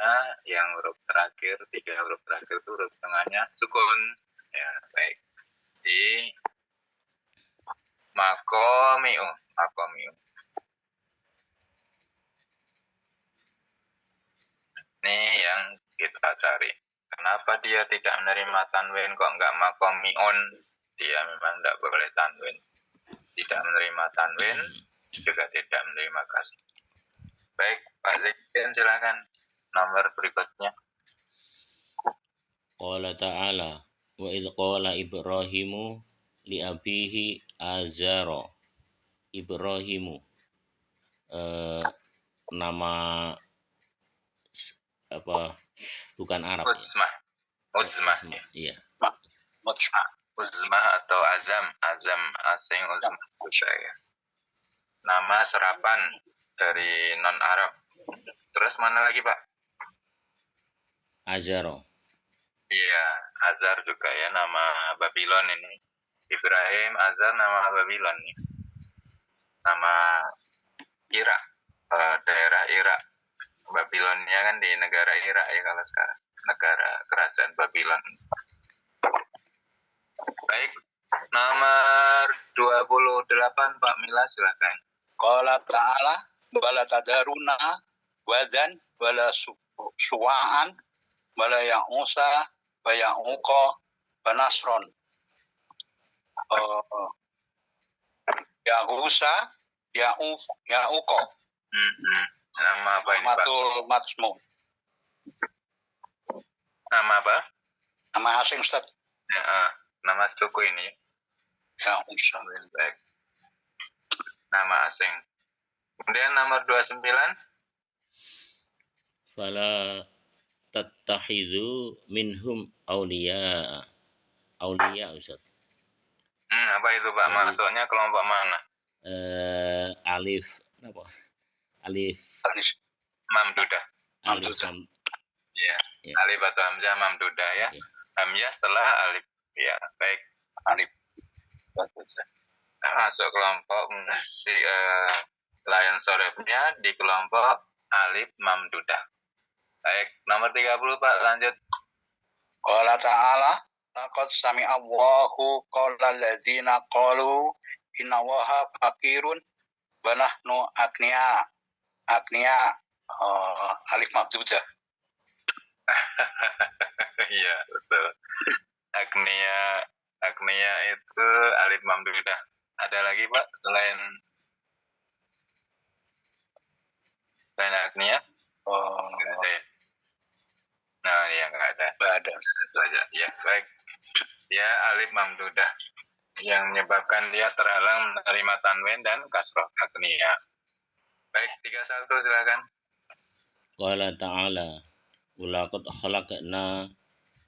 tengahnya, yang huruf terakhir, 3 huruf terakhir itu huruf tengahnya sukun. Ya, baik. Di makomiu. Ini yang kita cari. Kenapa dia tidak menerima tanwin, kok enggak makomiun? Dia memang tidak boleh tanwin. Tidak menerima tanwin, juga tidak menerima kasih. Baik, Pak Zaidin silakan. Nomor berikutnya. Qala ta'ala wa idh qala Ibrahimu li abihi Azara. Ibrahimu nama apa, bukan Arab Uzmah. ya? Uzmah. Iya. Uzmah atau azam asing uzmah. Nama serapan dari non Arab. Terus mana lagi, Pak? Azaro. Iya, Azar juga ya, nama Babylon ini. Ibrahim, Azar nama Babylon nih. Nama Irak, daerah Irak. Babylonnya kan di negara Irak ya kalau sekarang. Negara kerajaan Babylon. Baik, nomor 28 Pak Mila silakan. Qala ta'ala wala tadaruna wazan wala suwa'an wala ya'usa wa ya'uqa wa nasron. Ya'usa ya'uqa. Nama apa ini, Pak? Matul matsmu. Nama apa? Nama asing, Ustaz. Ya, nama suku ini. Ya'usa. Baik. Nama asing. Kemudian nomor 29. Fala tattakhidhu minhum awliya. Awliya, Ustaz. Apa itu, Pak? Maksudnya kelompok mana? Alif apa? Alif Mamdudah. Iya. Ya. Alif atau hamzah mamdudah ya. Ya. Hamzah setelah alif. Ya, baik. Alif. Masuk kelompok layan sorefnya di kelompok alif mamdudah. Baik, nomor 30 Pak, lanjut. Qala ta'ala laqad sami'a Allahu qawla alladzina qalu inna Allaha faqirun wa nahnu agniya. Alif mamdudah. Iya, betul. Agniya itu alif mamdudah. Ada lagi Pak selain agniya? Nggak ada ya? Nah, ya nggak ada. Nggak ada. Itu aja. Ya, baik. Ya, alif mamdudah yang menyebabkan dia terhalang menerima tanwin dan kasroh agniya. Baik, 31 silakan. Qala ta'ala walaqad khalaqna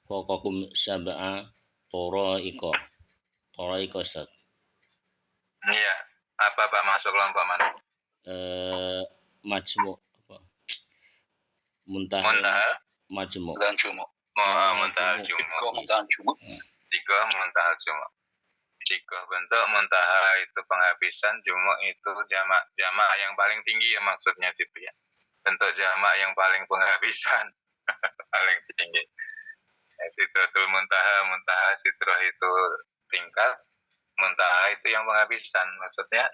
fawqakum sab'a tara'iqa. Tara'iqa, Ustaz. Iya, apa Pak masuk kelompok mana? Majmu' apa? Muntaha majmu'. Dan jumu. Muntaha jumu. Tiga muntaha jumu. Tiga bentuk muntaha itu penghabisan, jumu itu jamak yang paling tinggi ya maksudnya gitu ya. Bentuk jamak yang paling penghabisan paling tinggi. Sidratul muntaha sidrah itu tingkat, muntaha itu yang penghabisan. Maksudnya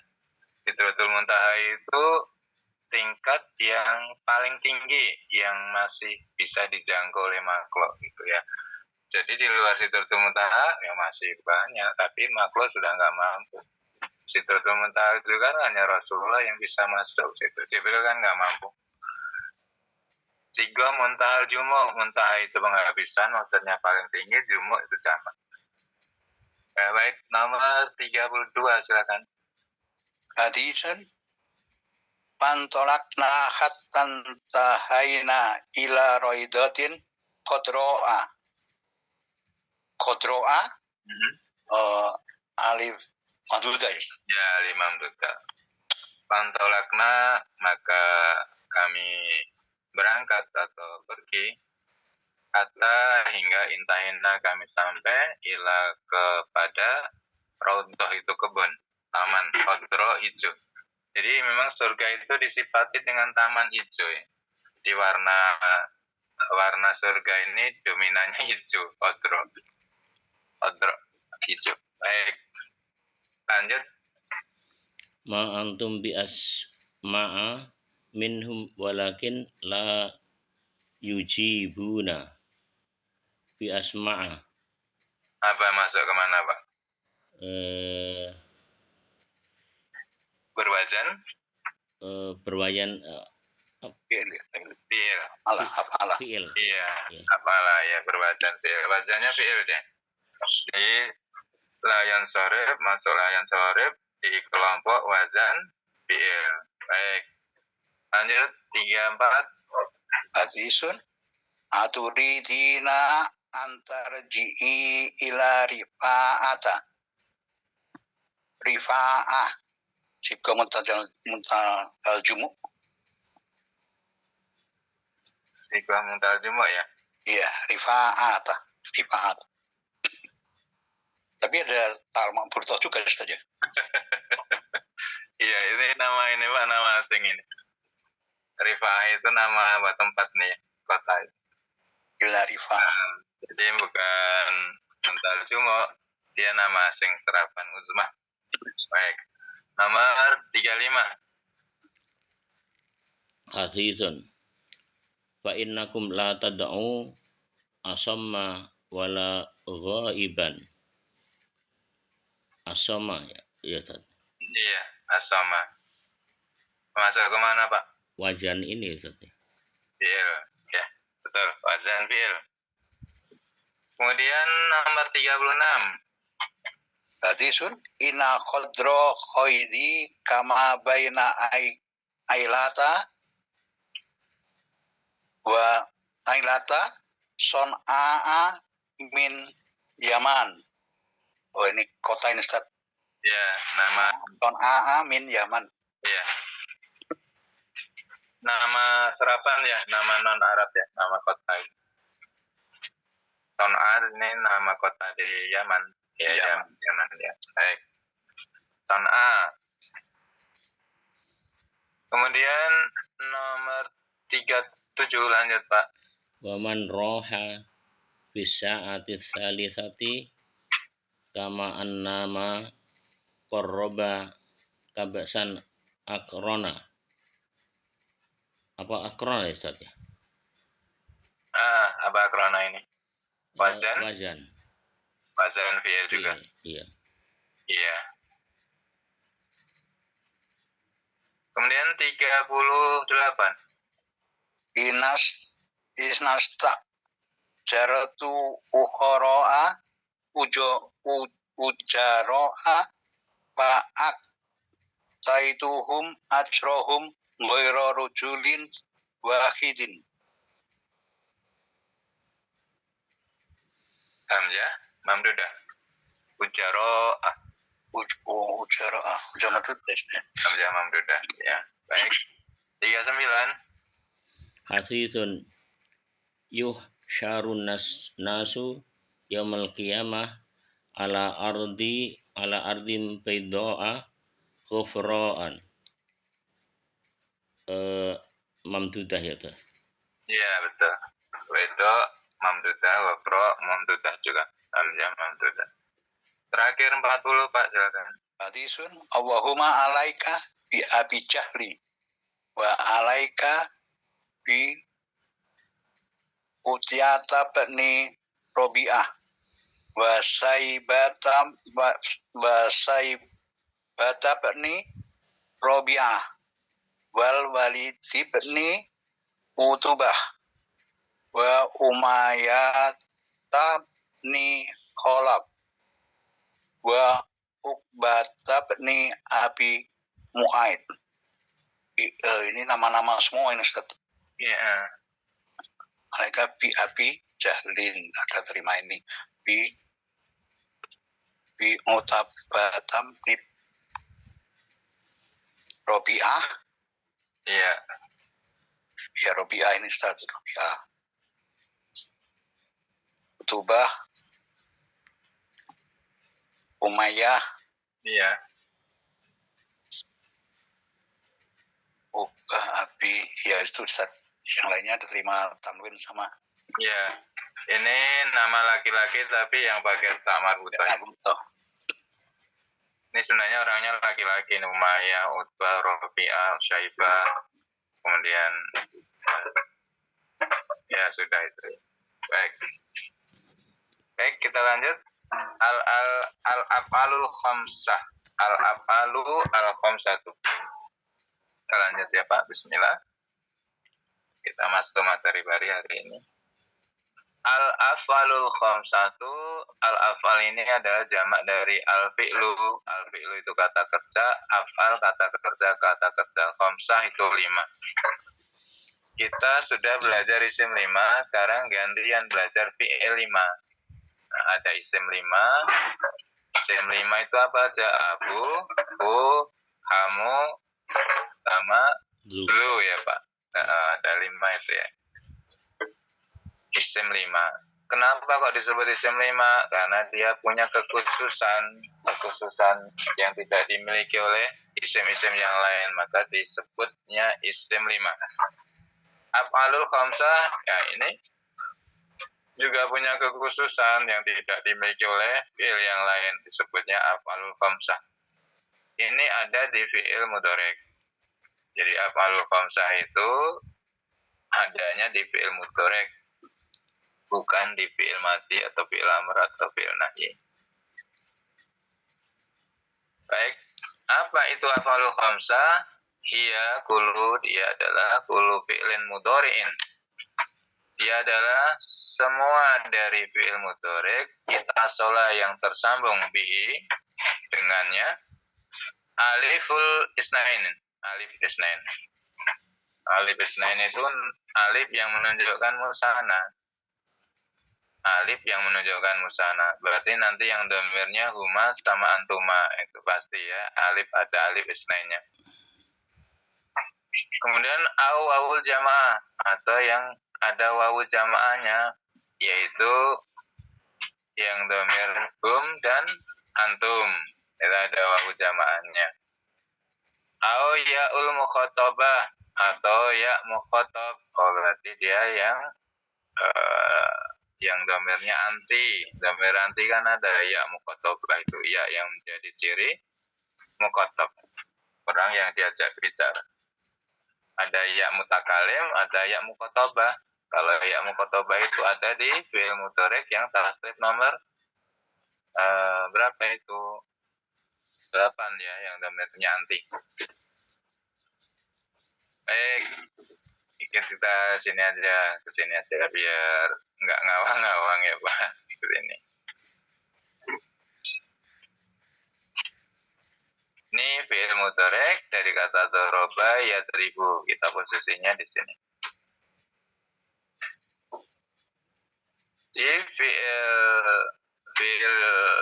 sidratul muntaha itu tingkat yang paling tinggi yang masih bisa dijangkau oleh makhluk gitu ya. Jadi di luar sidratul muntaha ya masih banyak, tapi makhluk sudah nggak mampu. Sidratul muntaha itu kan hanya Rasulullah yang bisa masuk situ. Jibril kan nggak mampu. Tiga muntahal jumu, muntaha itu penghabisan, maksudnya paling tinggi, jumu itu jamak. Baik, nomor 32 silakan. Hadisan pantolakna hattan tahaina ila roidatin kodro'a. Alif mamdudah. Ya, alif mamdudah. Pantolakna, maka kami berangkat atau pergi hatta hingga intahina kami sampai ila kepada raudhah itu kebun, taman, kodro hijau. Jadi memang surga itu disifati dengan taman hijau ya. Di warna warna surga ini dominannya hijau, odro hijau. Baik, lanjut. Ma antum bi asma'a minhum walakin la yujibuna bi asma'a. Apa masuk kemana, Pak? Berwajan? Berwajan Fi'il. Apalah. fi'il. Iya, apalah ya berwajan fi'il. Wajannya fi'il deh. Di layan sorib, masuk layan sorib di kelompok wazan fi'il. Baik. Lanjut 34. Hadisun aturidina antarji'i ila rifa'ah jika muntajal jumu. Jika muntajal jumu ya. Iya, rifa'ah. Tapi ada talmak burtoh juga saja. Iya, ini Pak, nama asing ini. Rifa'ah itu nama tempat nih, kota itu. Ila rifa'ah. Jadi bukan muntajal jumu, dia nama asing terapan uzmah. Baik. Nomor 35. Hadithun fa innakum la tad'u asamma wala ghaiban. Asama ya Ustaz. Iya, asama. Masuk kemana, Pak? Wajan ini Ustaz. Fi'il. Ya, betul. Wazan fi'il. Kemudian nomor 36. Hadisun ina khodro khoidi kama baina ailata wa ailata son'a min Yaman. Oh, ini kota ini Ustaz. Ya, nama Son'a min Yaman. ya. Nama serapan ya, nama non Arab ya, nama kota ini. Son'a ini nama kota di Yaman. Ya, Yaman ya. Baik. Son'a. Kemudian nomor 37 lanjut, Pak. Wa man roha fi sa'ati salisati kama annama qarraba kabasan akrona. Apa akrona ya Ustaz ya? Apa akrona ini? Wajan? Wazan fi'il juga. Iya. Iya. Kemudian 38. Isnasta jaratu ukhoro'a ujaro'a fa'ak taituhum ajrohum ghaira rujulin wahidin. Hamzah, mamdudah. Ujaro'ah. Ujaro'ah. Hamzah mamdudah. Ya, baik. 39. Hasisun yuhsyarun nasu yaumal qiyamah ala ardim bayda'a ghufra'an. Mamdudah ya tuh. Iya, betul. Wedo mamdudah, wafro mamdudah juga. Hamzah mamdudah. Terakhir 40, Pak, silakan. Hadisun Allahumma alaika bi Abi Jahli wa alaika bi Utiyata bani Robi'ah wa saibata bani Robi'ah wal walidi bani Utubah wa Umayyata bani Khalab wa Uqbata bani Abi Mu'aid. Ini nama-nama semua ini Ustaz. Iya. Mereka bi Abi Jahlin, ada terima ini bi Utabatam bi Robi'ah. Iya. Ya Robi'ah ini Ustaz, Robi'ah. Utubah, Umayyah. Iya. Abi, ya itu Ustaz. Yang lainnya diterima tanwin sama. Ya, ini nama laki-laki tapi yang pakai tak marbutah. Ini sebenarnya orangnya laki-laki, Umayyah, Utbah, Rabi'ah, Syaibah, kemudian ya sudah itu. Baik. Baik, kita lanjut. Al-af'alul khamsah. Al-khamsatu. Kita lanjut ya Pak, bismillah. Kita masuk ke materi baru hari ini. Al-af'alul khamsatu. Al-af'al ini adalah jamak dari al-fi'lu. Al-fi'lu itu kata kerja, af'al kata kerja. Khamsah itu 5. Kita sudah belajar isim 5, sekarang gantian belajar fi'il 5. Nah, ada isim 5. Isim 5 itu apa aja? Abu, hu, hamu, sama lu ya Pak. Nah, ada 5 itu ya. Isim 5. Kenapa kok disebut isim 5? Karena dia punya kekhususan yang tidak dimiliki oleh isim-isim yang lain, maka disebutnya isim 5. Af'alul khamsah, ya ini juga punya kekhususan yang tidak dimiliki oleh fi'il yang lain, disebutnya af'alul khamsah. Ini ada di fi'il mudhari'. Jadi af'alul khamsah itu adanya di fi'il mudhari', bukan di fi'il madhi atau fi'il amr atau fi'il nahyi. Baik, apa itu af'alul khamsah? Dia adalah kullu fi'lin mudhari'in. Dia adalah semua dari fi'il mudhari' ittasola yang tersambung bihi dengannya alif isnain. Alif isnain itu alif yang menunjukkan musana. Berarti nanti yang dhamirnya huma sama antuma, itu pasti ya. Ada alif isnainnya. Kemudian wawul jamaah, atau yang ada wawu jamaahnya, yaitu yang dhamir hum dan antum. Itu ada wawu jamaahnya. Ya'ul mukhatabah, atau ya mukhatab. Berarti dia yang dhamirnya anti. Dhamir anti kan ada ya mukhatabah, itu ya yang menjadi ciri mukhatab, orang yang diajak bicara. Ada ya mutakalim, ada ya mukhatabah. Kalau ya mukhatabah itu ada di fi'il mudhari' yang tasrif nomor berapa itu? 8 ya, yang dhamirnya anti. Baik, kita kesini aja biar nggak ngawang-ngawang ya Pak. Ini. Ini fi'il mudhari' dari kata doroba yadribu. Kita posisinya di sini. Di fi'il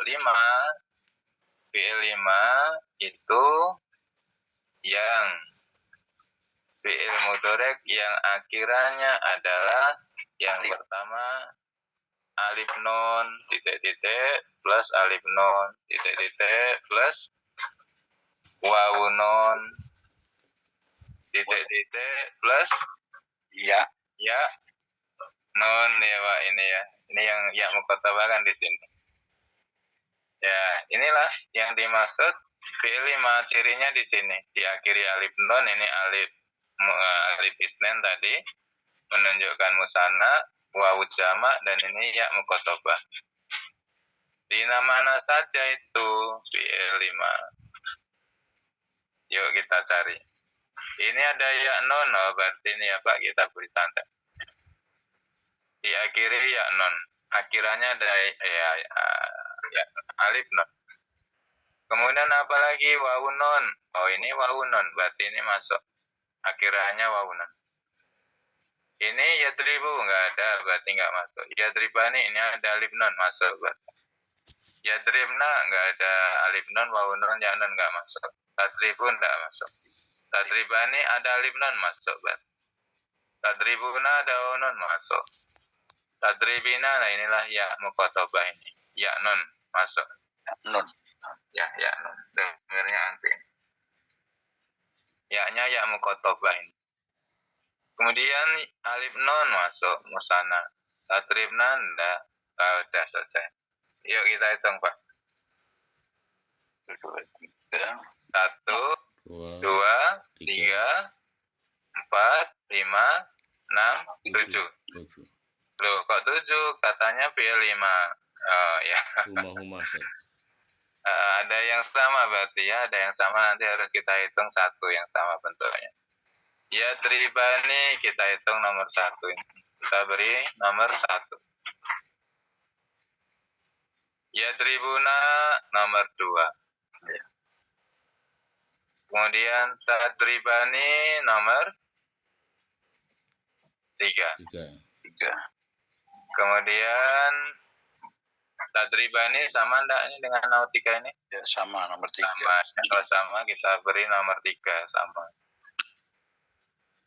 5 itu yang fi'il mudhari' yang akhirannya adalah yang pertama alif nun titik-titik plus alif nun titik-titik plus wawu nun titik-titik plus ya nun ya Pak, ini ya. Ini yang ya mukhatabah kan di sini. Ya, inilah yang dimaksud fi'il 5, cirinya di sini. Diakhiri alif nun, ini alif isnan tadi menunjukkan musanna, wawu jamak, dan ini ya mukhatabah. Di mana saja itu fi'il 5. Yuk kita cari. Ini ada ya nun, berarti ini ya Pak, kita beri tanda. Diakhiri ya nun, akhirannya ada ya alif nun. Kemudian apa lagi? Wawu nun. Ini wawu nun, berarti ini masuk. Akhirannya wawu nun. Ini yadribu nggak ada, berarti nggak masuk. Yadribani ini ada alif nun, masuk berarti. Yadribna nggak ada alif nun, wawu nun, ya nun nggak masuk. Tadribun nggak masuk. Tadribani ada alif nun, masuk berarti. Tadribuna ada wawu nun, masuk. Tadribina, nah inilah ya mukhatabah ini. Ya nun masuk. Nun. Ya nun. Dengarnya anti. Ya-nya ya mukhatabah ini. Kemudian alif non masuk musana. Tatribna enggak. Udah selesai. Yuk kita hitung, Pak. 1, 2, 3, 4, 5, 6, 7. Loh, kok 7? Katanya P5. Oh ya. Huma Syekh. Ada yang sama berarti ya, ada yang sama, nanti harus kita hitung satu yang sama bentuknya. Ya tribani kita hitung nomor 1 ini. Kita beri nomor 1. Ya tribuna nomor 2. Kemudian tadribani nomor 3. Kemudian tadribani sama enggak ini dengan nautika ini? Ya, sama nomor 3. Sama. Kalau sama kita beri nomor 3 sama.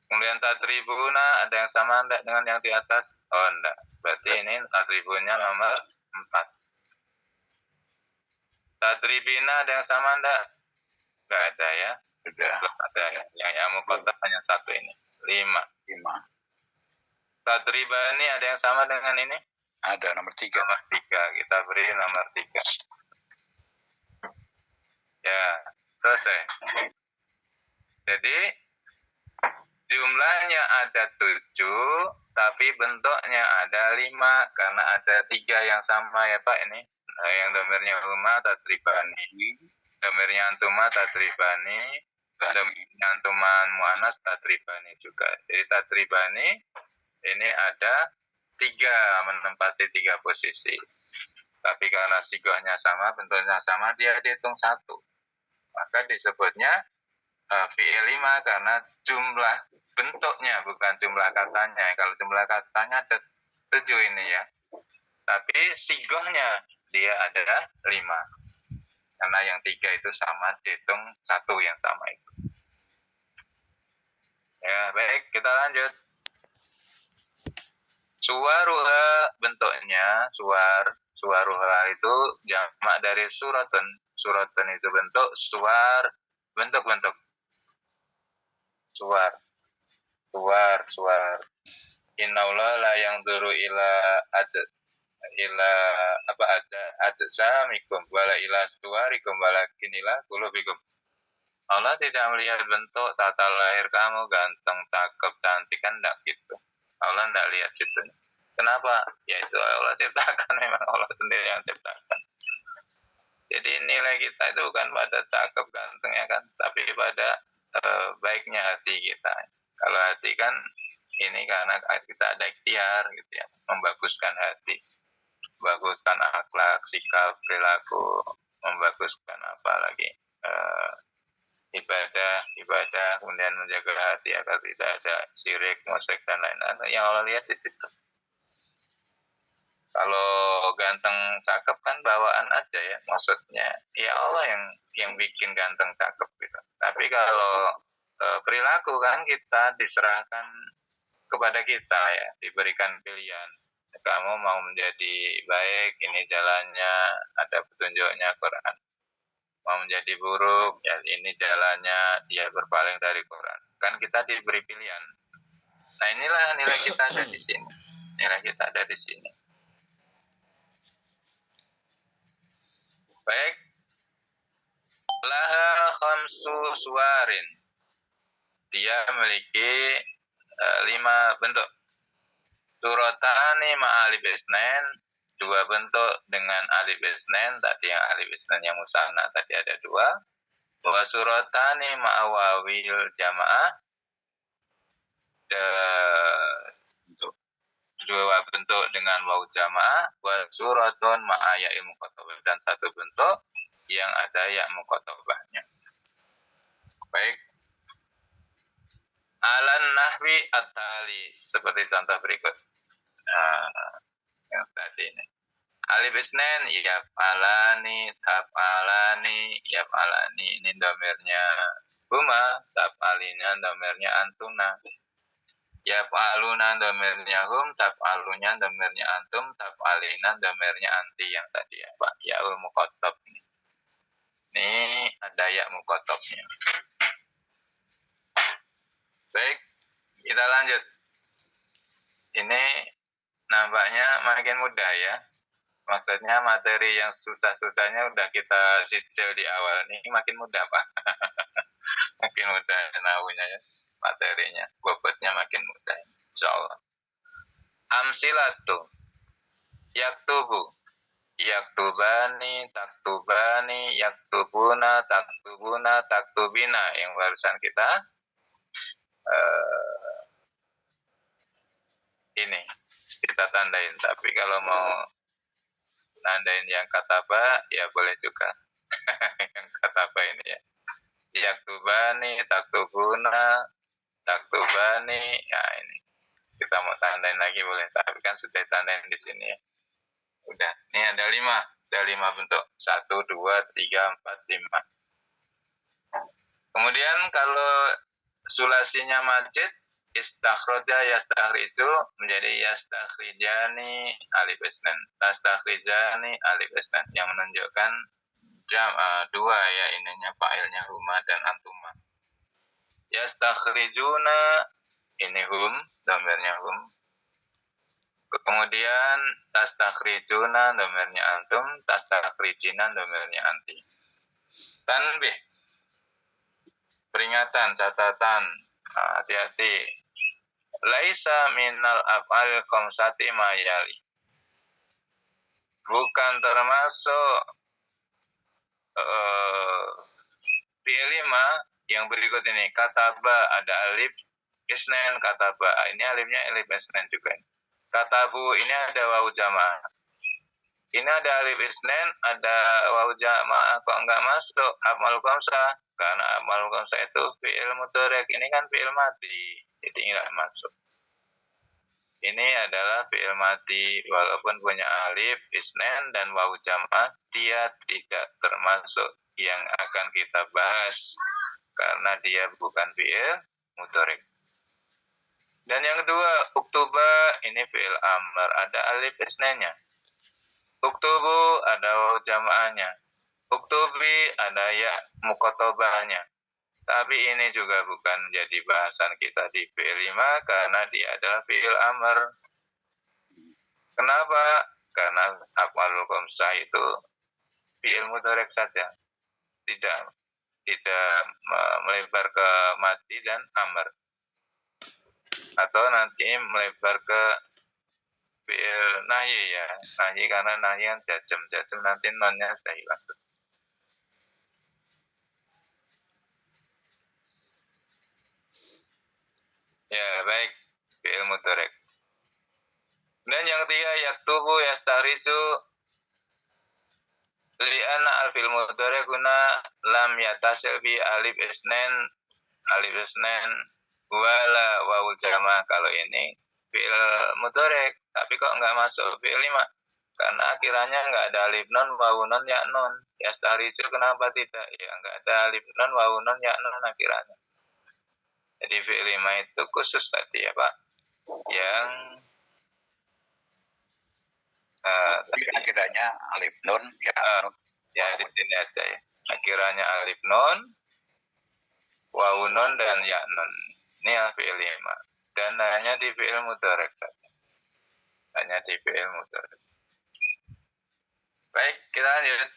Kemudian tadribuna ada yang sama enggak dengan yang di atas? Oh enggak. Berarti ini tadribunya nomor 4. Tadribina ada yang sama enggak? Enggak ada ya. Sudah. Ada yang mukotab hanya 1 ini. 5. Tadribani ada yang sama dengan ini? Ada nomor 3. Nomor 3. Kita beri nomor 3. Ya, selesai. Jadi jumlahnya ada 7, tapi bentuknya ada 5 karena ada 3 yang sama ya Pak ini. Nah, yang domirnya huma tadribani, domirnya antuma tadribani, domirnya antuman muannas tadribani juga. Jadi tadribani ini ada 3, menempati 3 posisi. Tapi karena sigohnya sama, bentuknya sama, dia dihitung 1. Maka disebutnya fi'il 5 karena jumlah bentuknya bukan jumlah katanya. Kalau jumlah katanya ada 7 ini ya. Tapi sigohnya dia ada 5. Karena yang 3 itu sama, dihitung 1 yang sama itu. Ya, baik, kita lanjut. Suwaruha bentuknya, suwaruha itu jamak dari suratun. Suratun itu bentuk, bentuk-bentuk. Suwar. Innaullah la yang duru ila samikum wala ila suwarikum walakin ila qulubikum. Allah tidak melihat bentuk tata lahir kamu, ganteng, cakep, cantik, kan enggak gitu. Allah enggak lihat situ. Kenapa? Ya itu Allah ciptakan, memang Allah sendiri yang ciptakan. Jadi nilai kita itu bukan pada cakep, gantengnya kan, tapi pada baiknya hati kita. Kalau hati kan ini karena kita ada ikhtiar gitu ya, membaguskan hati, membaguskan akhlak, sikap, perilaku, membaguskan apa lagi ibadah, kemudian menjaga hati agar tidak ada syirik, musyrik dan lain-lain. Yang Allah lihat di situ. Kalau ganteng cakep kan bawaan aja ya, maksudnya ya Allah yang bikin ganteng cakep gitu. Tapi kalau perilaku kan kita diserahkan kepada kita ya, diberikan pilihan. Kamu mau menjadi baik, ini jalannya, ada petunjuknya Quran. Mau menjadi buruk, ya ini jalannya, dia berpaling dari Quran. Kan kita diberi pilihan. Nah inilah nilai kita ada di sini. Nilai kita ada di sini. Baik. Laha khamsu suwarin. Dia memiliki 5 bentuk. Suratani ma'alif isnen, 2 bentuk dengan alif isnen, tadi yang alif isnen yang musanna tadi ada 2. Wa suratani ma'awawil jamaah, 2 bentuk dengan waw jamaah, wa suratun ma'aya ilmu khotobah, dan 1 bentuk yang ada ya mukhotobahnya. Baik. Alan nahwi at-tali, seperti contoh berikut. Nah, yang tadi ini. Alif isnen, yaf'alani, taf'alani, yaf'alani. Ini domirnya huma, taf'alina domirnya antuna. Yaf'aluna domirnya hum, taf'alunya domirnya antum, taf'alina domirnya anti yang tadi ya Pak. Ya'ul muqatab ini. Ini ada ya muqatabnya. Baik, Kita lanjut. Ini nampaknya makin mudah ya. Maksudnya materi yang susah-susahnya udah kita cicil di awal. Ini makin mudah, Pak. Makin mudah nahunya ya. Materinya, bobotnya makin mudah. Insyaallah. Amsilatu. Yaktubu. Yaktubani, taktubani, yaktubuna, taktubuna, taktubina. Yang barusan kita ini kita tandain. Tapi kalau mau nandain yang kataba, ya boleh juga. Yang kataba ini ya. Yaktubani, taktubuna, taktubani. Ya ini. Kita mau tandain lagi boleh. Tapi kan sudah tandain di sini ya. Udah. Ini ada 5. Ada 5 bentuk. 1, 2, 3, 4, 5. Kemudian kalau sulasinya majid, istakhroja yastakhriju menjadi yastakhrijani alif isnan. Tastakhrijani alif isnan yang menunjukkan dua ya ininya fa'ilnya huma dan antuma. Yastakhrijuna ini hum, dhamirnya hum. Kemudian tastakhrijuna dhamirnya antum, tastakhrijina dhamirnya anti. Tanbih. Peringatan, catatan, hati-hati. Laisa minal af'al khamsati ma yali. Bukan termasuk fi'il 5 yang berikut ini. Kataba ada alif isnan kataba. Ini alifnya alif isnan juga. Katabu ini ada wawu jamaah. Ini ada alif isnan, ada wawu jamaah. Kok enggak masuk af'al khamsah? Karena af'al khamsah itu fi'il mudhari'. Ini kan fi'il madi. Jadi enggak masuk. Ini adalah fi'il madi walaupun punya alif isnan dan wawu jamaah, dia tidak termasuk yang akan kita bahas karena dia bukan fi'il mudhari'. Dan yang kedua, uktuba ini fi'il amr, ada alif isnannya. Uktubu ada wawu jamaahnya. Uktubi ada ya muqatabahnya. Tapi ini juga bukan jadi bahasan kita di fi'il 5 karena dia adalah fi'il amr. Kenapa? Karena af'alul khamsah itu fi'il mudhari' saja. Tidak melebar ke madi dan amr. Atau nanti melebar ke fi'il nahyi ya. Nahyi karena nahyi yang jazm nanti nonnya sudah hilang. Ya, baik. Fi'il mudhari'. Dan yang ketiga, yaktubu yastarizu li'anna al-fi'il mudhari' guna lam yatasil bi alif isnan wala wawul jamaah. Kalau ini fi'il mudhari', tapi kok enggak masuk fi'il 5? Karena akhirannya enggak ada alif nun, wawu nun, ya nun. Yastarizu kenapa tidak? Ya enggak ada alif nun, wawu nun, ya nun akhirannya. Jadi fi'il 5 itu khusus tadi ya Pak, yang tapi akhirnya alif nun ya nun. Ya di sini aja ya. Akhirannya alif nun, wawu nun dan ya nun. Ini ya fi'il 5. Dan hanya di fi'il mudhari' saja. Hanya di fi'il mudhari'. Baik, kita lanjut.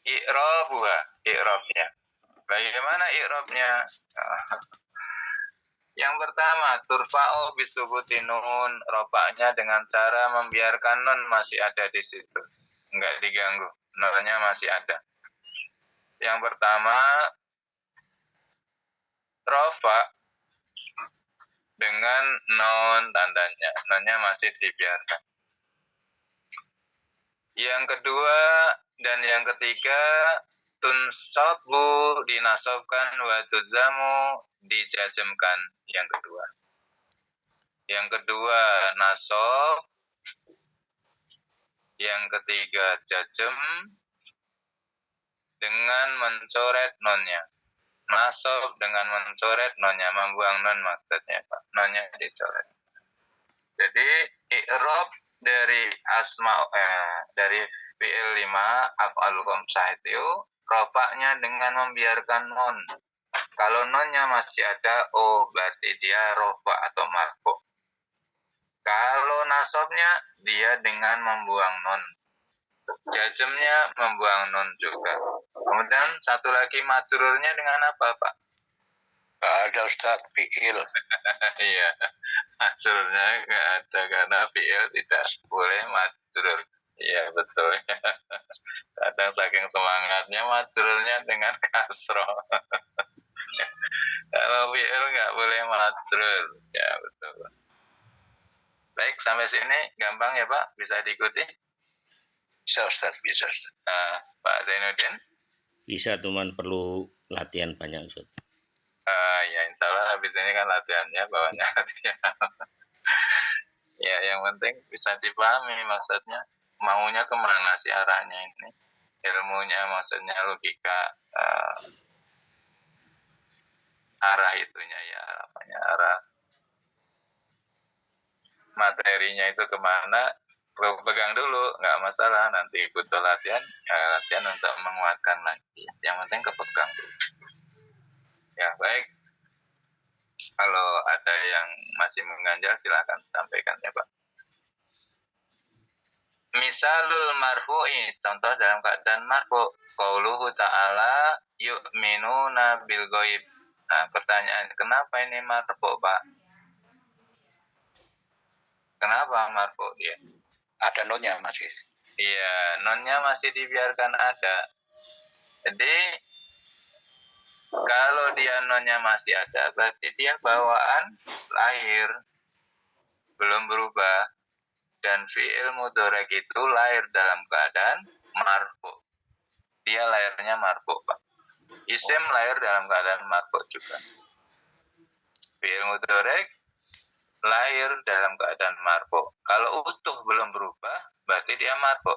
I'rabuha, i'rabnya. Bagaimana i'rabnya? Yang pertama, turfa'u bisubuti nun, rofa'nya dengan cara membiarkan nun masih ada di situ. Enggak diganggu, nunnya masih ada. Yang pertama, rofa dengan nun tandanya, nunnya masih dibiarkan. Yang kedua dan yang ketiga, tunsabu dinasobkan wa tuzamu dijazmkan. Yang kedua nasob, yang ketiga jazm dengan mencoret nonnya. Nasob dengan mencoret nonnya, membuang non maksudnya Pak. Nonnya dicoret. Jadi i'rab dari dari fi'il 5 af'alul khamsah itu rofaknya dengan membiarkan non. Kalau nonnya masih ada, oh berarti dia rofa atau marfu. Kalau nasabnya, dia dengan membuang non. Jazmnya membuang non juga. Kemudian satu lagi majrurnya dengan apa, Pak? Ada Ustaz, fi'il. Iya, majrurnya nggak ada karena fi'il tidak boleh majrur. Iya, betul. Kadang saking semangatnya majrurnya dengan kasroh. Kalau fi'il nggak boleh majrur. Ya, betul. Baik, sampai sini gampang ya Pak? Bisa diikuti? Bisa Ustaz, bisa Ustaz. Nah, Pak Zainuddin? Bisa, cuman perlu latihan banyak, Ustaz. Ya insya Allah habis ini kan latihannya, bawahnya latihan. Ya, yang penting bisa dipahami maksudnya. Maunya kemana sih arahnya ini? Ilmunya maksudnya logika, arah itunya ya, apanya, arah materinya itu kemana, perlu pegang dulu, nggak masalah, nanti ikut latihan, ya latihan untuk menguatkan lagi. Yang penting kepegang dulu. Ya, baik. Kalau ada yang masih mengganjal, silahkan sampaikan ya Pak. Misalul marfu'i, contoh dalam keadaan marfu, qauluhu ta'ala yu'minuna bil ghaib. Nah, pertanyaan, kenapa ini marfu, Pak? Kenapa marfu dia? Ada nonnya masih. Iya, nonnya masih dibiarkan ada. Jadi, kalau dia nonnya masih ada, berarti dia bawaan lahir, belum berubah. Dan fi'il mudhari itu lahir dalam keadaan marfu. Dia lahirnya marfu, Pak. Isim lahir dalam keadaan marfu juga. Fi'il mudhari lahir dalam keadaan marfu. Kalau utuh belum berubah, berarti dia marfu.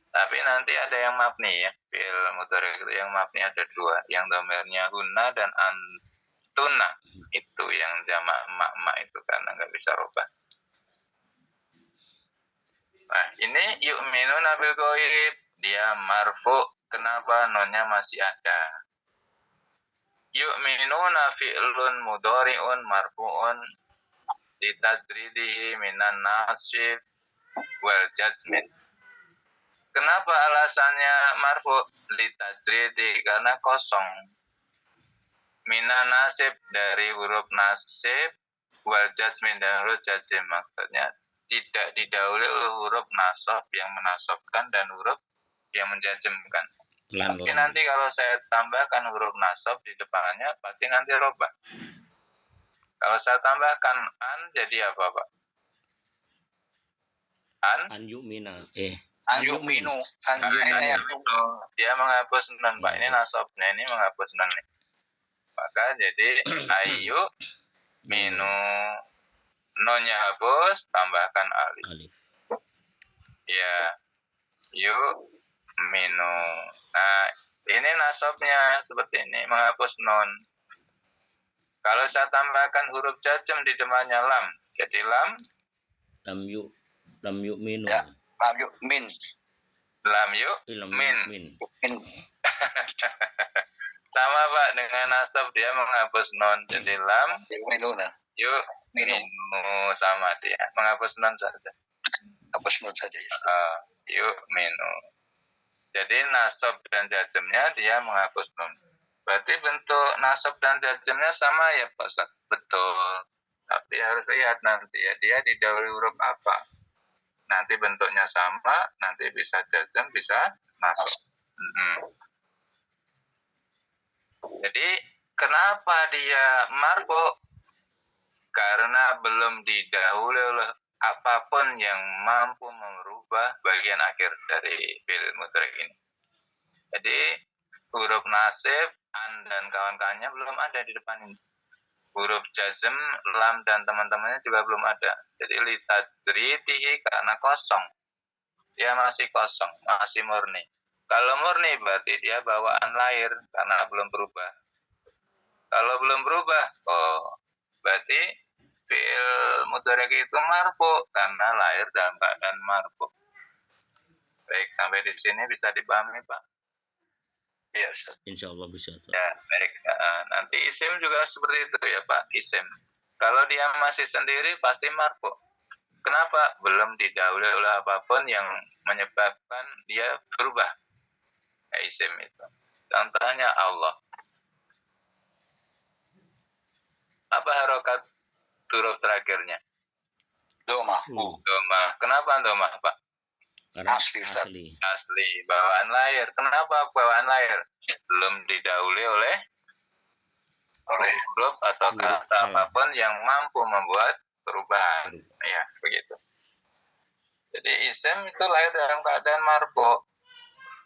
Tapi nanti ada yang mabni ya. Fi'il mudhari itu yang mabni ada dua. Yang domirnya hunna dan antuna. Itu yang jamak mak itu karena nggak bisa rubah. Nah, ini yu'minuna bil ghaib, dia marfu. Kenapa nonnya masih ada? Yu'minuna fi'lun mudhari'un marfu'un litasridihi minan nasib wal jazmin. Kenapa alasannya marfu? Litasridi, karena kosong. Minan nasib, dari huruf nasib, wal jazmin, dan huruf jazim. Maksudnya tidak didahului oleh huruf nasab yang menasabkan dan huruf yang menjazmkan. Tapi nanti kalau saya tambahkan huruf nasab di depannya, pasti nanti robah. Kalau saya tambahkan an, jadi apa Pak? An yu'mina. An yu'minu. Dia menghapus nun, Pak. Ini nasabnya, ini menghapus nun. Maka jadi ayu minu. Nonnya hapus, tambahkan alif. Ya, yuk minu. Nah, ini nasabnya seperti ini, menghapus non. Kalau saya tambahkan huruf jazm di depannya lam, jadi lam yuk minu. Ya, lam yuk min. Lam yuk min. Sama Pak, dengan nasab dia menghapus non, jadi lam Minuna. yuk minu, sama dia, menghapus non saja. Hapus nun saja ya. Yuk minu. Jadi nasab dan jazmnya dia menghapus nun. Berarti bentuk nasab dan jazmnya sama ya Pak Ustaz? Betul. Tapi harus lihat nanti ya, dia didahului huruf apa. Nanti bentuknya sama, nanti bisa jazm, bisa nasab. Jadi kenapa dia marfu? Karena belum didahului oleh apapun yang mampu merubah bagian akhir dari fi'il mudhari ini. Jadi huruf nasib, an dan kawan-kawannya belum ada di depan ini. Huruf jazm, lam dan teman-temannya juga belum ada. Jadi litadridihi, karena kosong. Dia masih kosong, masih murni. Kalau murni berarti dia bawaan lahir karena belum berubah. Kalau belum berubah, berarti fi'il mudhari itu marfu karena lahir dalam keadaan marfu. Baik, sampai di sini bisa dipahami Pak? Iya, Ustaz. Insya Allah bisa. Ya, baik. Nanti isim juga seperti itu ya Pak, isim. Kalau dia masih sendiri pasti marfu. Kenapa? Belum didahului oleh apapun yang menyebabkan dia berubah. Ya, isim itu. Contohnya Allah. Apa harokat huruf terakhirnya? Doma. Doma. Kenapa doma, Pak? Karena Asli, Ustaz. Asli, bawaan lahir. Kenapa bawaan lahir? Belum didahului oleh huruf atau kata apapun yang mampu membuat perubahan. Ya, begitu. Jadi isim itu lahir dalam keadaan marfu.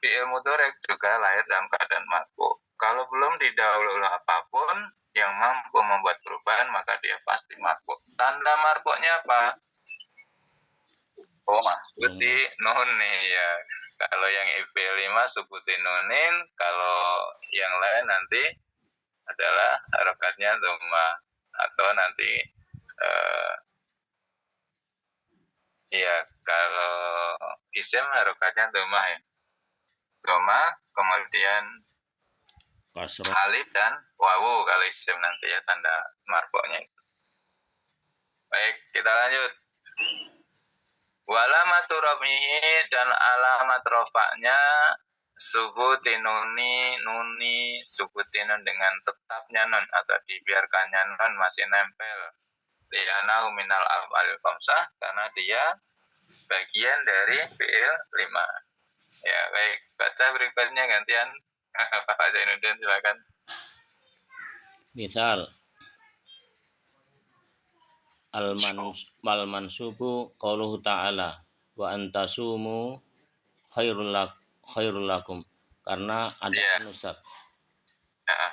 Fi'il mudhari juga lahir dalam keadaan marfu. Kalau belum didahului oleh apapun yang mampu membuat perubahan, maka dia pasti marfu. Tanda marfu'nya apa? Subuti nun nih ya. Kalau yang IP5 subuti nunin, kalau yang lain nanti adalah harokatnya dhamma atau nanti ya kalau isim harokatnya dhamma ya. Dhamma kemudian kasroh, alif dan wawu kalau isim nanti ya tanda marfu'nya itu. Baik, kita lanjut. Walamatu rafihi dan alamat rofaknya subuti nuni subuti nun dengan tetapnya nun atau dibiarkannya nun masih nempel li'anahu minal af'alil khamsah karena dia bagian dari fi'il 5. Ya baik, baca berikutnya gantian Pak Zainuddin silakan. misal al-mansubu qauluhu ta'ala wa antasumu khairul lakum, karena ada nusab. Nah,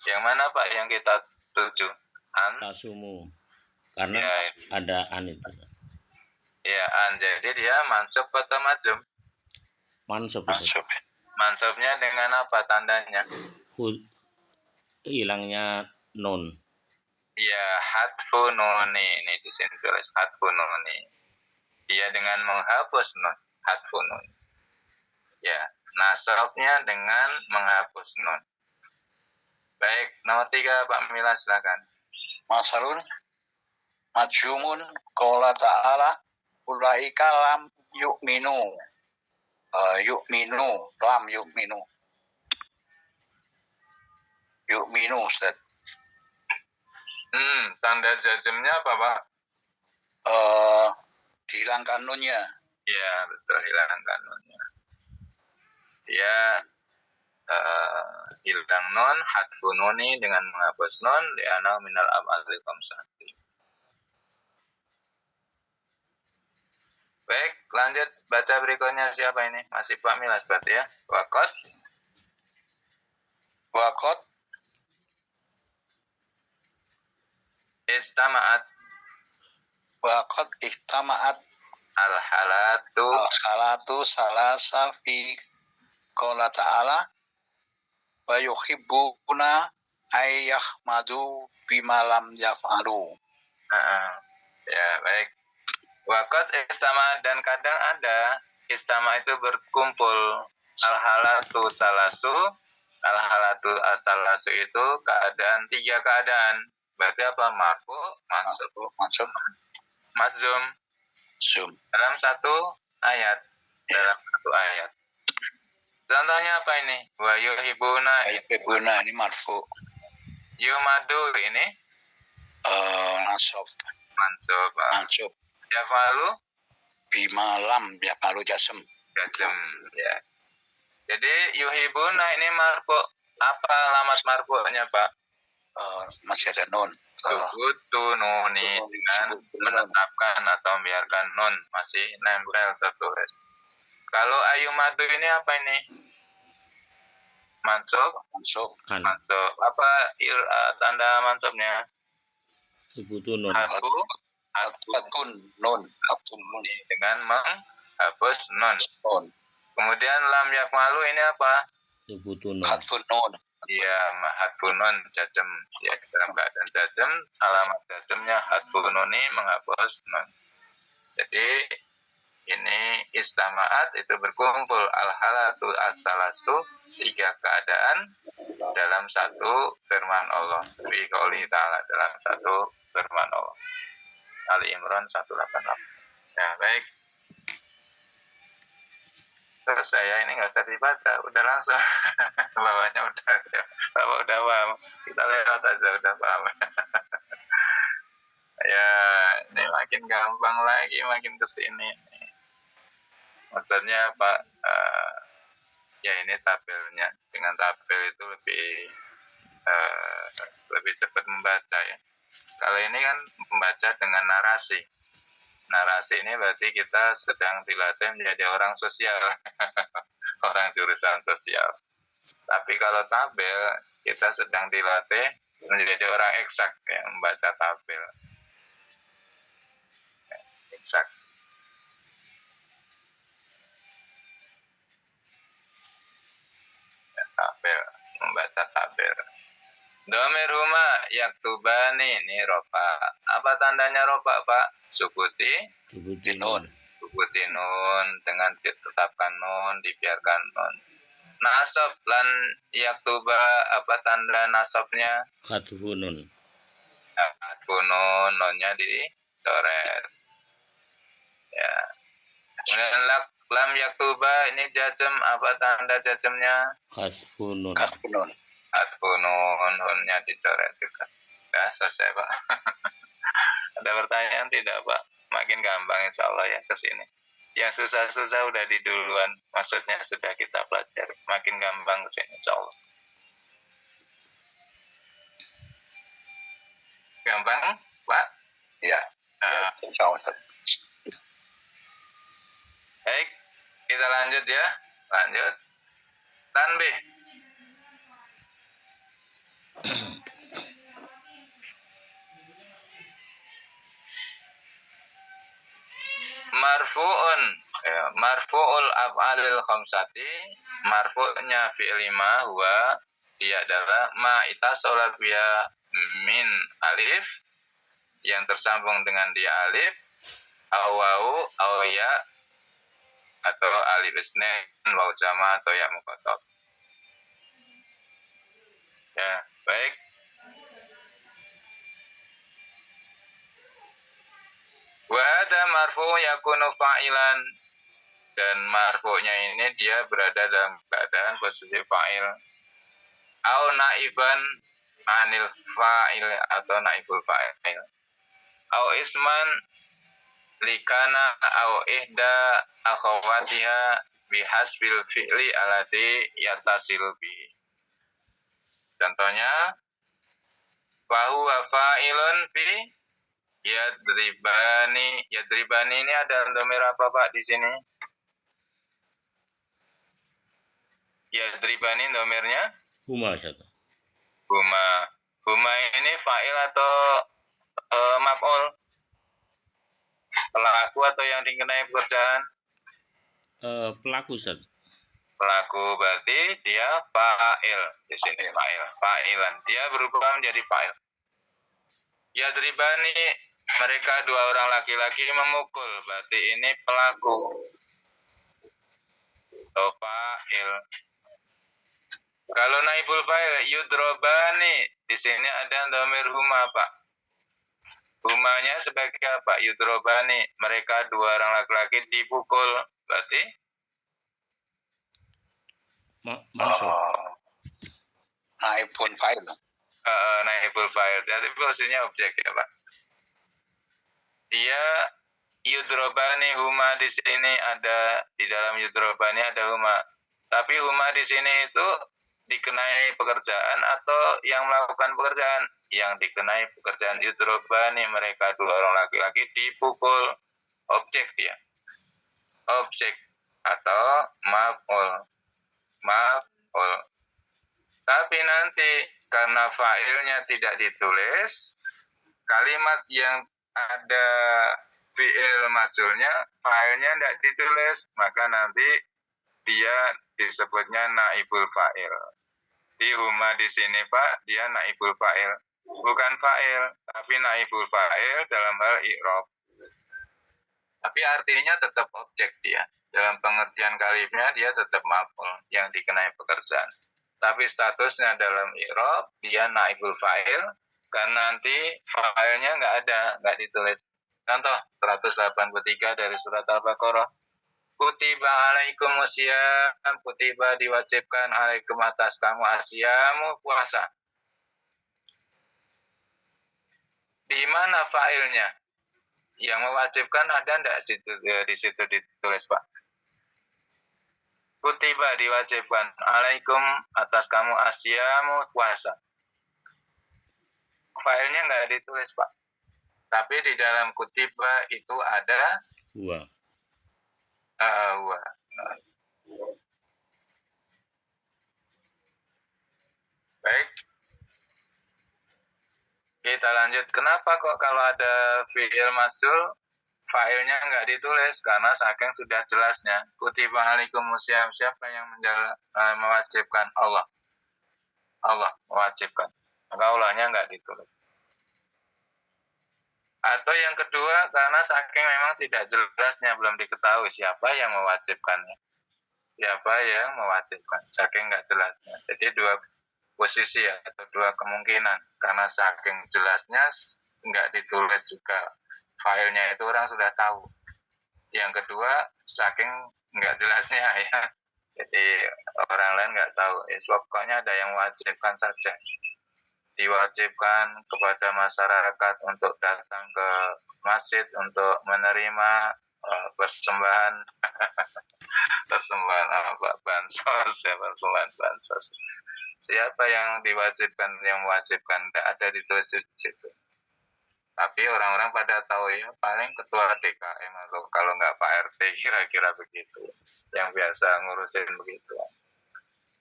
yang mana Pak yang kita tuju? Tasumu, karena ada an itu. Ya, an. Jadi dia mansub atau majum? Mansub. Mansubnya dengan apa tandanya? Hilangnya nun. Ya, hatfu nuni. Ini di sini tulis hatfu nuni. Dia dengan menghapus nun. Hatfu nuni. Ya, nasabnya dengan menghapus nun. Baik, nomor 3 Pak Mila silakan. Masalun majhumun qala ta'ala ulaika lam yu'minu. Lam yu'minu Ustaz. Tanda jazmnya apa Pak? Dihilangkan nunnya. Ya, betul, hilangkan nunnya. Dia hilang nun, hatfu nuni dengan menghapus nun li'ana minal af'alil khamsah. Baik, lanjut baca berikutnya siapa ini? Masih Pak Milas berarti ya. Wakot istama'at al-halatu salasa fi qala ta'ala wa yuhibbuna ayyahmadu bima lam yaf'alu. Ya, baik. Wakot istama dan kadang ada istama itu berkumpul al-halatu salasu. Al-halatu as-salasu itu keadaan 3 keadaan. Berarti apa? Marfu, mansub, majzum. Dalam satu ayat. Contohnya apa ini? Wa yuhibuna ini marfu. Yumadu ini mansub. Yafalu bima lam yafalu jasem ya. Jadi yuhibuna ini marfu. Apa alamat marfu'nya Pak? Masih ada nun. Subutu nuni dengan menetapkan atau membiarkan nun masih nempel tertulis. Kalau ayumadu ini apa ini? Mansub. Apa tanda mansubnya? Subutu nun. Hatun nun dengan menghapus nun. Kemudian lam yakmalu ini apa? Subutu nun. Hatun nun. Iya, hatun nun jazm. Ya, dalam keadaan jazm, alamat jazmnya hatun nuni menghapus nun. Jadi Ini istama'at itu berkumpul al-halatu as-salasu, 3 keadaan dalam satu firman Allah. Fi qouli ta'ala, dalam satu firman Allah. Ali Imran 188. Ya, baik. Terus saya ini nggak usah dibaca, udah langsung. Bawahnya udah, Bapak udah paham. Kita lewat aja, udah paham. Ya, ini makin gampang lagi, makin kesini. Maksudnya Pak, ya ini tabelnya. Dengan tabel itu lebih cepat membaca ya. Kalau ini kan membaca dengan narasi. Narasi ini berarti kita sedang dilatih menjadi orang sosial, orang jurusan sosial. Tapi kalau tabel, kita sedang dilatih menjadi orang eksak, ya, membaca tabel. Eksak. Ya, tabel, membaca tabel. Domir huma yaktubani, ini ropa. Apa tandanya ropa, Pak? Sukuti Nun. Sukuti nun, dengan ditetapkan nun, dibiarkan nun. Nasab lan yaktuba, apa tanda nasabnya? Khatfunun. Nun, nunnya dicoret. Ya. Kemudian lam yaktuba, ini jazm, apa tanda jazmnya? Khasfunun. Nun. Nun, nunnya dicoret juga. Sudah selesai, Pak. Ada pertanyaan tidak, Pak? Makin gampang insya Allah ya ke sini. Yang susah-susah udah di duluan, maksudnya sudah kita pelajari. Makin gampang ke sini insya Allah. Gampang, Pak? Ya. Insya Allah. Baik, kita lanjut ya. Lanjut. Tanbih. Marfu'un, ya, marfu'ul af'alil khamsati, marfu'nya fi'il 5 huwa, dia adalah ma itasola biya min alif, yang tersambung dengan dia alif, awau, ya, atau alif isnain, waw jama, atau ya muqatab. Ya, baik. Wa ada marfu yakunu fa'ilan, dan marfu'nya ini dia berada dalam keadaan posisi fa'il. Au naiban anil fa'il, atau naibul fa'il. Au isman likana au ihda akhawatiha bihasbil fi'li alati yatasil bihi. Contohnya, fahuwa fa'ilun bi yadribani. Yadribani ini ada domir apa, Pak, di sini? Yadribani domirnya? Huma satu. Huma. Huma ini fa'il atau maf'ul? Pelaku atau yang dikenai pekerjaan? Pelaku satu. Pelaku, berarti dia fa'il. Di sini fa'il. Fa'ilan. Dia berubah menjadi fa'il. Yadribani, mereka dua orang laki-laki memukul, berarti ini pelaku. Atau fa'il. Kalau naibul fa'il, yudrobani, di sini ada dhamir huma, Pak. Humanya sebagai apa? Yudrobani, mereka dua orang laki-laki dipukul, berarti Mansub. Naibul fa'il. Naibul fa'il. Jadi posisinya objek ya, Pak. Dia yudrobani, huma di sini ada, di dalam yudrobani ada huma. Tapi huma di sini itu dikenai pekerjaan atau yang melakukan pekerjaan? Yang dikenai pekerjaan. Yudrobani, mereka dua orang laki-laki dipukul. Objek dia. Objek atau maf'ul. Maf'ul. Tapi nanti karena fa'ilnya tidak ditulis, kalimat yang ada fi'il majulnya, fa'ilnya tidak ditulis, maka nanti dia disebutnya naibul fa'il. Di huma di sini, Pak, dia naibul fa'il. Bukan fa'il, tapi naibul fa'il dalam hal i'rab. tapi artinya tetap objek dia. Dalam pengertian kalimnya dia tetap maf'ul yang dikenai pekerjaan. Tapi statusnya dalam i'rab dia naibul fa'il karena nanti fa'ilnya nggak ada, nggak ditulis. Contoh 183 dari surat Al-Baqarah. Kutiba alaikum asyam, kutiba diwajibkan alaikum atas kamu asyamu puasa. Di mana fa'ilnya? Yang mewajibkan ada enggak di situ ditulis, Pak? Kutiba diwajibkan alaikum atas kamu asyamu puasa. Fa'ilnya enggak ditulis, Pak. Tapi di dalam kutiba itu ada Wa. Wa. Baik. Kita lanjut. Kenapa kok kalau ada fi'il masul fa'ilnya nggak ditulis? Karena saking sudah jelasnya. Kutiba alaikum asyam, siapa yang mewajibkan? Allah. Allah mewajibkan. Maka Allahnya nggak ditulis. Atau yang kedua, karena saking memang tidak jelasnya, belum diketahui siapa yang mewajibkannya. Siapa yang mewajibkan. Saking nggak jelasnya. Jadi dua posisi ya, atau dua kemungkinan. Karena saking jelasnya nggak ditulis juga filenya itu orang sudah tahu. Yang kedua, saking nggak jelasnya ya. Jadi orang lain nggak tahu. Pokoknya ada yang mewajibkan saja. Diwajibkan kepada masyarakat untuk datang ke masjid untuk menerima persembahan bansos ya, persembahan bansos. Siapa yang diwajibkan, yang mewajibkan, tidak ada ditulis di situ. Tapi orang-orang pada tahu ya, paling ketua DKM atau kalau nggak Pak RT kira-kira begitu. Yang biasa ngurusin begitu.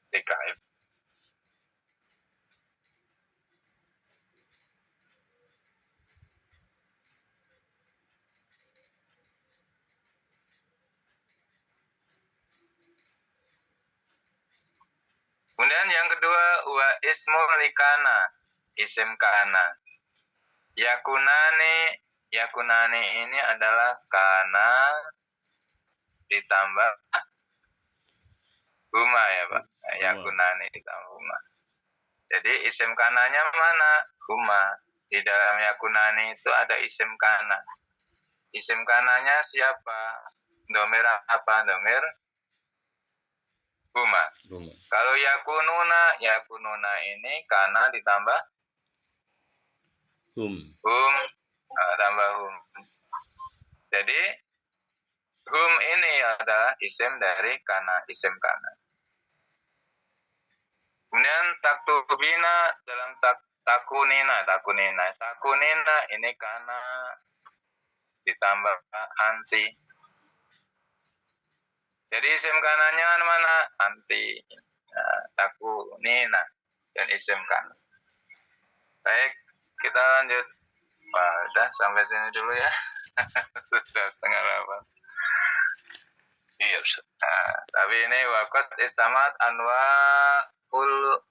DKM. Kemudian yang kedua, wa ismul likana, isim kana. Yakunani ini adalah kana ditambah huma ya Pak. Yakunani ditambah huma. Jadi isim kananya mana? Huma. Di dalam yakunani itu ada isim kana. Isim kananya siapa? Domir apa? Domir huma. Kalau yakununa ini kana ditambah hum. Tambah hum. Jadi hum ini adalah isim dari kana, isim kana. Kemudian taktubina dalam takunina ini kana ditambah anti. Jadi isim kananya mana? Anti. Nah, takunina dan isim kana. Baik, kita lanjut. Wah, udah sampai sini dulu ya. Sudah 7:30. Iya, Ustaz. Nah, tapi ini wakot istamat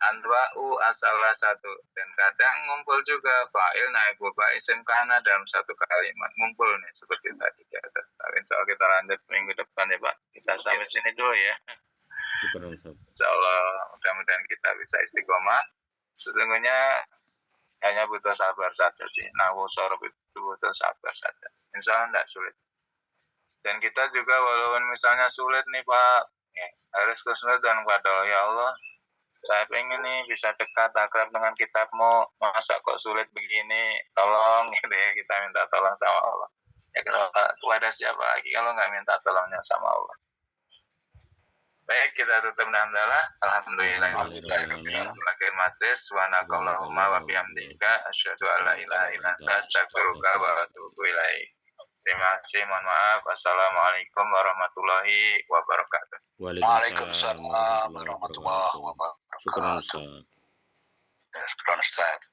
anwa'u asalah satu. Dan kadang ngumpul juga fa'il naibu isim kana dalam satu kalimat. Ngumpul nih seperti tadi di atas. Tapi insya Allah kita lanjut minggu depan ya Pak. Kita sampai sini dulu ya. Insya Allah mudah-mudahan kita bisa istiqomah. Sesungguhnya hanya butuh sabar saja sih. Nahwu sorof itu butuh sabar saja. Insya Allah tidak sulit. Dan kita juga walaupun misalnya sulit nih Pak, ya, harus khusnudzon kepada Allah. Ya Allah, saya pengen nih bisa dekat akrab dengan kitabmu. Masa kok sulit begini? Tolong gitu ya, kita minta tolong sama Allah. Ya kepada siapa lagi kalau nggak minta tolongnya sama Allah. Baik, kita tutup dengan hamdalah. Alhamdulillahirabbil majlis wa naqallahumma wa bihamdika asyhadu an la ilaha illa anta astaghfiruka wa atubu ilaik. Terima kasih, mohon maaf. Assalamualaikum warahmatullahi wabarakatuh. Waalaikumsalam warahmatullahi wabarakatuh. Syukran Ustaz. Syukran Ustaz.